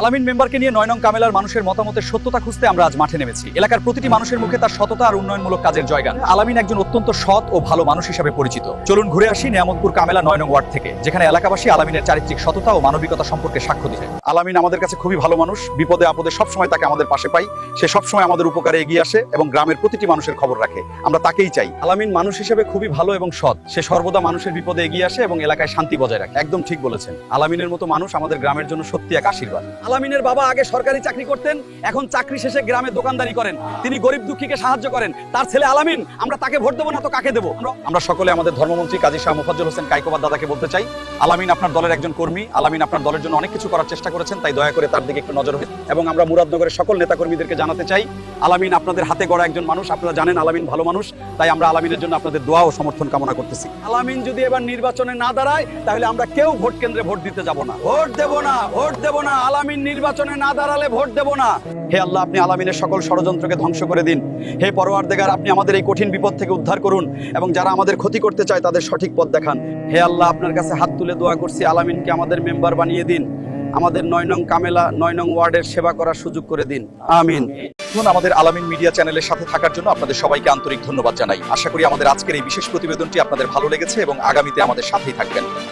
আলামিন মেম্বারকে নিয়ে 9 নং কামেলার মানুষের মতামতের সত্যতা খুঁজতে আমরা আজ মাঠে নেমেছি। এলাকার প্রতিটি মানুষের মুখে তার সততা আর উন্নয়নমূলক কাজের জয়গান। আলামিন একজন অত্যন্ত সৎ ও ভালো মানুষ হিসেবে পরিচিত। চলুন ঘুরে আসি নিয়ামতপুর কামেলা 9 নং ওয়ার্ড থেকে, যেখানে এলাকাবাসী আলামিনের চারিত্রিক সততা ও মানবিকতা সম্পর্কে সাক্ষ্য দিচ্ছে। আলামিন আমাদের কাছে খুবই ভালো মানুষ, বিপদে আপদে সবসময় তাকে আমাদের পাশে পাই। সে সবসময় আমাদের উপকারে এগিয়ে আসে এবং গ্রামের প্রতিটি মানুষের খবর রাখে। আমরা তাকেই চাই। আলামিন মানুষ হিসেবে খুবই ভালো এবং সৎ। সে সর্বদা মানুষের বিপদে এগিয়ে আসে এবং এলাকায় শান্তি বজায় রাখে। একদম ঠিক বলেছেন। আলামিনের মতো মানুষ আমাদের গ্রামের জন্য সত্যি এক আশীর্বাদ। আলামিনের বাবা আগে সরকারি চাকরি করতেন, এখন চাকরি শেষে গ্রামে দোকানদারি করেন। তিনি গরিব দুঃখীকে সাহায্য করেন। তার ছেলে আলামিন, আমরা তাকে ভোট দেবো না তো কাকে দেবো? আমরা সকলে আমাদের ধর্মমন্ত্রী কাজী শাহ মোফাজ্জল হোসেন কাইকোবাদ দাদাকে বলতে চাই, আলামিন আপনার দলের একজন কর্মী। আলামিন আপনার দলের জন্য অনেক কিছু করার চেষ্টা করেছেন, তাই দয়া করে তার দিকে একটু নজর দিন। এবং আমরা মুরাদনগরের সকল নেতাকর্মীদেরকে জানাতে চাই, আলামিন আপনাদের হাতে গড়া একজন মানুষ। আপনারা জানেন আলামিন ভালো মানুষ, তাই আমরা আলামিনের জন্য আপনাদের দোয়া ও সমর্থন কামনা করতেছি। আলামিন যদি এবার নির্বাচনে না দাঁড়ায়, তাহলে আমরা কেউ ভোট কেন্দ্রে ভোট দিতে যাব না। ভোট দেব না, ভোট দেব না। আলামিন নির্বাচনে না দাঁড়ালে ভোট দেব না। হে আল্লাহ, আপনি আলামিনের সকল ষড়যন্ত্রকে ধ্বংস করে দিন। হে পরওয়ারদিগার, আপনি আমাদের এই কঠিন বিপদ থেকে উদ্ধার করুন এবং যারা আমাদের ক্ষতি করতে চায় তাদের সঠিক পথ দেখান। হে আল্লাহ, আপনার কাছে হাত তুলে দোয়া করছি, আলামিনকে আমাদের মেম্বার বানিয়ে দিন। আমাদের 9 নং কামেলা 9 নং ওয়ার্ডের সেবা করার সুযোগ করে দিন। আমিন। আমাদের আলামিন মিডিয়া চ্যানেলের সাথে থাকার জন্য আপনাদের সবাইকে আন্তরিক ধন্যবাদ জানাই। আশা করি আমাদের আজকের এই বিশেষ প্রতিবেদনটি আপনাদের ভালো লেগেছে এবং আগামীতে আমাদের সাথেই থাকবেন।